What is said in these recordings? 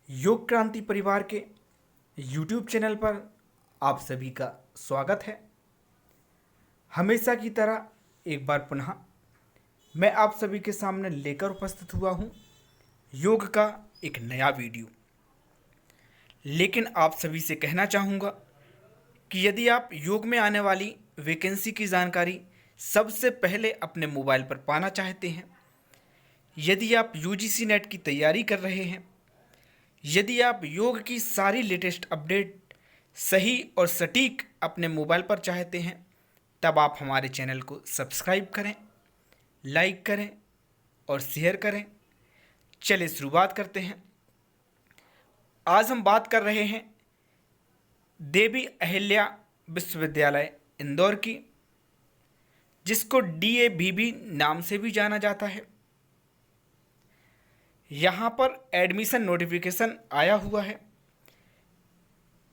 योग क्रांति परिवार के YouTube चैनल पर आप सभी का स्वागत है। हमेशा की तरह एक बार पुनः मैं आप सभी के सामने लेकर उपस्थित हुआ हूँ योग का एक नया वीडियो। लेकिन आप सभी से कहना चाहूँगा कि यदि आप योग में आने वाली वैकेंसी की जानकारी सबसे पहले अपने मोबाइल पर पाना चाहते हैं, यदि आप UGC नेट की तैयारी कर रहे हैं, यदि आप योग की सारी लेटेस्ट अपडेट सही और सटीक अपने मोबाइल पर चाहते हैं, तब आप हमारे चैनल को सब्सक्राइब करें, लाइक करें और शेयर करें। चलिए शुरुआत करते हैं। आज हम बात कर रहे हैं देवी अहिल्या विश्वविद्यालय इंदौर की, जिसको DAVV नाम से भी जाना जाता है। यहाँ पर एडमिशन नोटिफिकेशन आया हुआ है।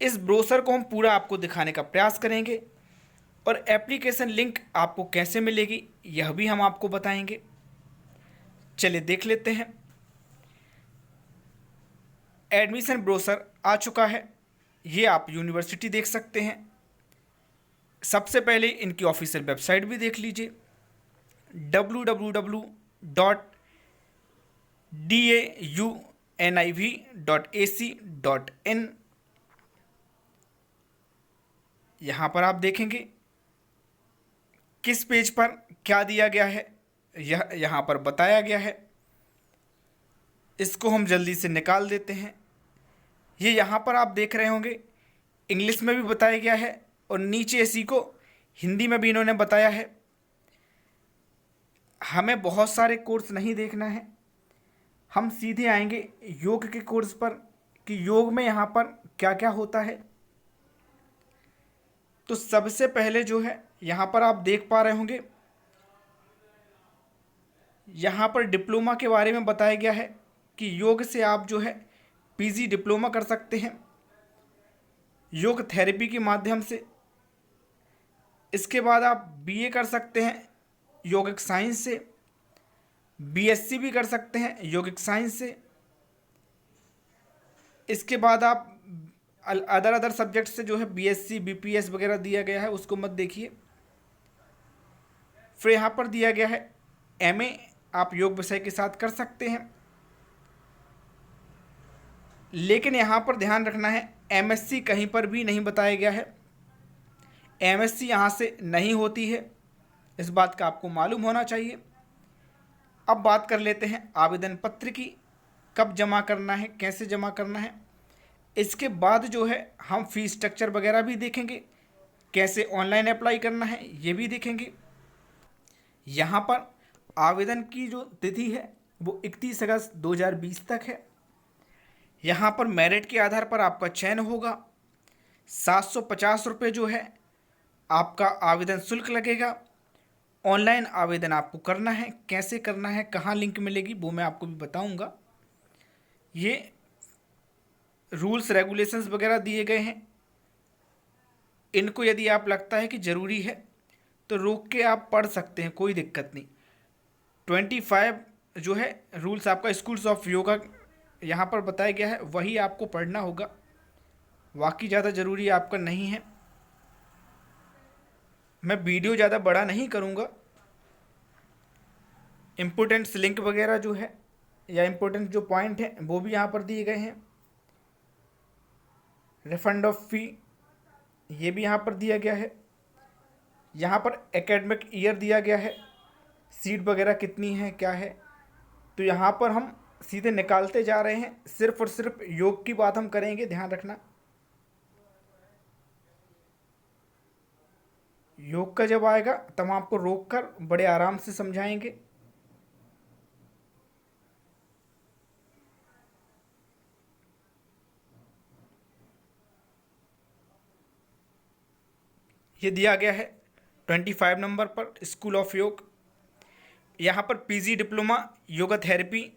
इस ब्रोशर को हम पूरा आपको दिखाने का प्रयास करेंगे और एप्लीकेशन लिंक आपको कैसे मिलेगी यह भी हम आपको बताएंगे। चलिए देख लेते हैं। एडमिशन ब्रोशर आ चुका है। ये आप यूनिवर्सिटी देख सकते हैं। सबसे पहले इनकी ऑफिशियल वेबसाइट भी देख लीजिए, www.dauniv.ac.in। यहाँ पर आप देखेंगे किस पेज पर क्या दिया गया है, यह यहाँ पर बताया गया है। इसको हम जल्दी से निकाल देते हैं। ये यहाँ पर आप देख रहे होंगे इंग्लिश में भी बताया गया है और नीचे इसी को हिंदी में भी इन्होंने बताया है। हमें बहुत सारे कोर्स नहीं देखना है, हम सीधे आएंगे योग के कोर्स पर कि योग में यहाँ पर क्या क्या होता है। तो सबसे पहले जो है यहाँ पर आप देख पा रहे होंगे, यहाँ पर डिप्लोमा के बारे में बताया गया है कि योग से आप जो है PG डिप्लोमा कर सकते हैं योग थेरेपी के माध्यम से। इसके बाद आप BA कर सकते हैं योगिक साइंस से, BSc भी कर सकते हैं योगिक साइंस से। इसके बाद आप अदर सब्जेक्ट से जो है BSc BPS वगैरह दिया गया है, उसको मत देखिए। फिर यहाँ पर दिया गया है MA आप योग विषय के साथ कर सकते हैं। लेकिन यहाँ पर ध्यान रखना है MSc कहीं पर भी नहीं बताया गया है। MSc यहाँ से नहीं होती है, इस बात का आपको मालूम होना चाहिए। अब बात कर लेते हैं आवेदन पत्र की, कब जमा करना है, कैसे जमा करना है। इसके बाद जो है हम फीस स्ट्रक्चर वगैरह भी देखेंगे, कैसे ऑनलाइन अप्लाई करना है ये भी देखेंगे। यहाँ पर आवेदन की जो तिथि है वो 31 अगस्त 2020 तक है। यहाँ पर मेरिट के आधार पर आपका चयन होगा। 750 रुपये जो है आपका आवेदन शुल्क लगेगा। ऑनलाइन आवेदन आपको करना है, कैसे करना है, कहाँ लिंक मिलेगी वो मैं आपको भी बताऊंगा। ये रूल्स रेगुलेशंस वगैरह दिए गए हैं। इनको यदि आप लगता है कि ज़रूरी है तो रोक के आप पढ़ सकते हैं, कोई दिक्कत नहीं। 25 जो है रूल्स आपका स्कूल्स ऑफ योगा यहाँ पर बताया गया है, वही आपको पढ़ना होगा। बाकी ज़्यादा ज़रूरी आपका नहीं है। मैं वीडियो ज़्यादा बड़ा नहीं करूँगा। इम्पोर्टेंट्स लिंक वगैरह जो है या इम्पोर्टेंट जो पॉइंट है वो भी यहाँ पर दिए गए हैं। रिफंड ऑफ फी ये भी यहाँ पर दिया गया है। यहाँ पर एकेडमिक ईयर दिया गया है, सीट वगैरह कितनी है क्या है। तो यहाँ पर हम सीधे निकालते जा रहे हैं, सिर्फ और सिर्फ योग की बात हम करेंगे, ध्यान रखना। योग का जब आएगा तब आपको रोक कर बड़े आराम से समझाएंगे। ये दिया गया है 25 नंबर पर स्कूल ऑफ योग। यहाँ पर PG डिप्लोमा योगा थेरेपी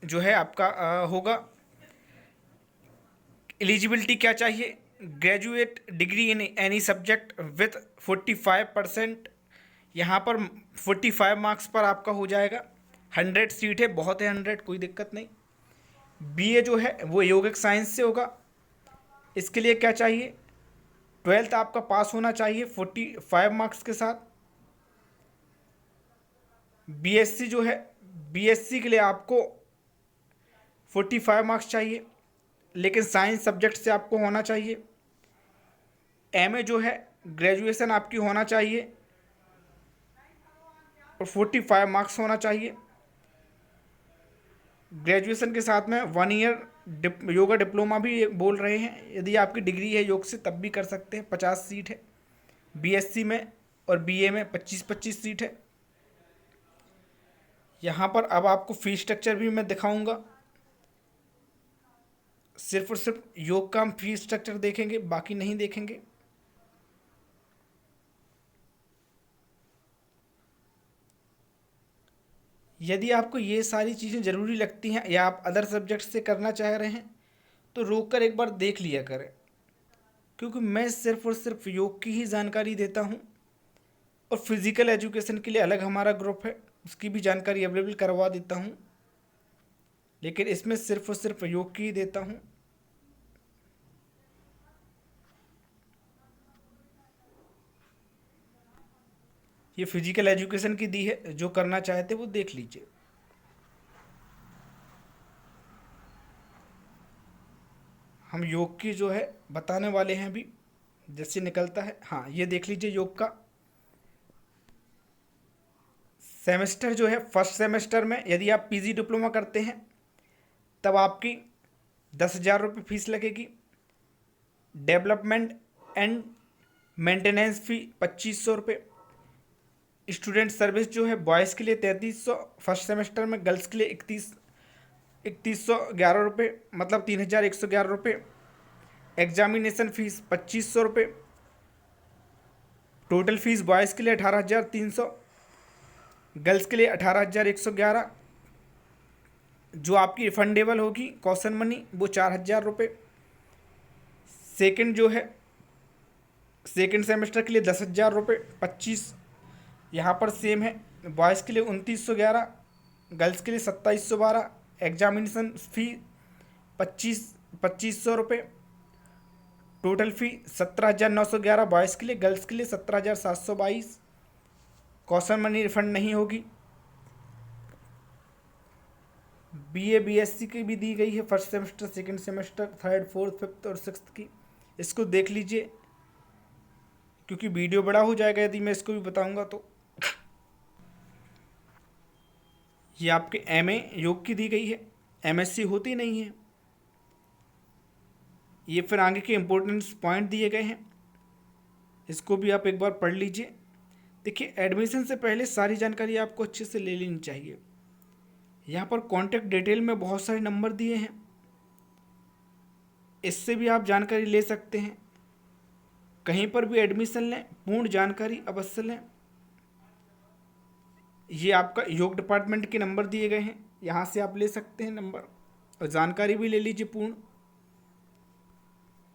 जो है आपका होगा। एलिजिबिलिटी क्या चाहिए, graduate degree in any subject with 45%। यहाँ पर 45 मार्क्स पर आपका हो जाएगा। 100 सीट है, बहुत है 100, कोई दिक्कत नहीं। बीए जो है वो योगिक साइंस से होगा। इसके लिए क्या चाहिए, 12th आपका पास होना चाहिए 45 मार्क्स के साथ। बीएससी जो है, बीएससी के लिए आपको 45 मार्क्स चाहिए, लेकिन साइंस सब्जेक्ट से आपको होना चाहिए। एमए जो है ग्रेजुएशन आपकी होना चाहिए और 45 मार्क्स होना चाहिए। ग्रेजुएशन के साथ में 1 ईयर योगा डिप्लोमा भी बोल रहे हैं, यदि आपकी डिग्री है योग से तब भी कर सकते हैं। 50 सीट है बीएससी में और बीए में 25-25 सीट है। यहाँ पर अब आपको फीस स्ट्रक्चर भी मैं दिखाऊंगा। सिर्फ और सिर्फ योग का हम फीस स्ट्रक्चर देखेंगे, बाकी नहीं देखेंगे। यदि आपको ये सारी चीज़ें ज़रूरी लगती हैं या आप अदर सब्जेक्ट से करना चाह रहे हैं तो रोक कर एक बार देख लिया करें, क्योंकि मैं सिर्फ और सिर्फ योग की ही जानकारी देता हूँ और फिज़िकल एजुकेशन के लिए अलग हमारा ग्रुप है, उसकी भी जानकारी अवेलेबल करवा देता हूँ, लेकिन इसमें सिर्फ और सिर्फ योग की ही देता हूँ। ये फिजिकल एजुकेशन की दी है, जो करना चाहते वो देख लीजिए। हम योग की जो है बताने वाले हैं अभी, जैसे निकलता है। हाँ, ये देख लीजिए योग का सेमेस्टर जो है। फर्स्ट सेमेस्टर में यदि आप पीजी डिप्लोमा करते हैं तब आपकी 10,000 रुपये फीस लगेगी। डेवलपमेंट एंड मेंटेनेंस फ़ी 2,500 रुपये। स्टूडेंट सर्विस जो है बॉयज़ के लिए 3,300 फर्स्ट सेमेस्टर में, गर्ल्स के लिए 3,111 रुपये, मतलब 3,111 रुपये। एग्जामिनेशन फ़ीस 2,500 रुपये। टोटल फीस बॉयज़ के लिए 18,300, गर्ल्स के लिए 18,111। जो आपकी रिफंडेबल होगी कॉशन मनी वो 4,000 रुपये। सेकेंड जो है, सेकेंड सेमेस्टर के लिए 10,000 रुपये 25, यहाँ पर सेम है। बॉयज़ के लिए 2,911, गर्ल्स के लिए 2,712। एग्जामिनेशन फ़ी 2,500 रुपये। टोटल फ़ी 17,911 बॉयज़ के लिए, गर्ल्स के लिए 17,722। कॉशन मनी रिफंड नहीं होगी। बीए बीएससी की भी दी गई है, first semester, second semester, third, fourth, fifth और सिक्स्थ की। इसको देख लीजिए, क्योंकि वीडियो बड़ा हो जाएगा यदि मैं इसको भी बताऊंगा तो। ये आपके एमए योग की दी गई है, एमएससी होती नहीं है। ये फिर आगे के इम्पोर्टेंस पॉइंट दिए गए हैं, इसको भी आप एक बार पढ़ लीजिए। देखिए, एडमिशन से पहले सारी जानकारी आपको अच्छे से ले लेनी चाहिए। यहाँ पर कॉन्टैक्ट डिटेल में बहुत सारे नंबर दिए हैं, इससे भी आप जानकारी ले सकते हैं। कहीं पर भी एडमिशन लें, पूर्ण जानकारी अवश्य लें। ये आपका योग डिपार्टमेंट के नंबर दिए गए हैं, यहाँ से आप ले सकते हैं नंबर और जानकारी भी ले लीजिए पूर्ण।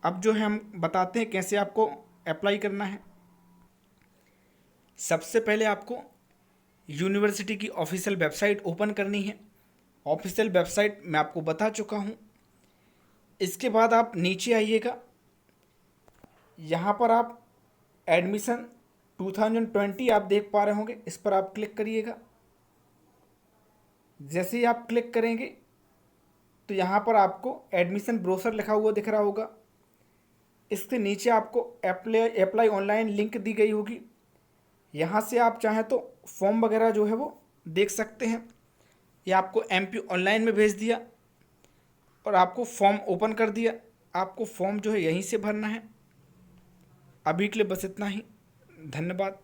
अब जो है हम बताते हैं कैसे आपको अप्लाई करना है। सबसे पहले आपको यूनिवर्सिटी की ऑफिशियल वेबसाइट ओपन करनी है। ऑफिशियल वेबसाइट मैं आपको बता चुका हूँ। इसके बाद आप नीचे आइएगा, यहाँ पर आप एडमिशन 2020 आप देख पा रहे होंगे, इस पर आप क्लिक करिएगा। जैसे ही आप क्लिक करेंगे तो यहाँ पर आपको एडमिशन ब्रोशर लिखा हुआ दिख रहा होगा। इसके नीचे आपको अप्लाई ऑनलाइन लिंक दी गई होगी, यहाँ से आप चाहें तो फॉर्म वगैरह जो है वो देख सकते हैं। ये आपको एमपी ऑनलाइन में भेज दिया और आपको फॉर्म ओपन कर दिया। आपको फॉर्म जो है यहीं से भरना है। अभी के लिए बस इतना ही, धन्यवाद।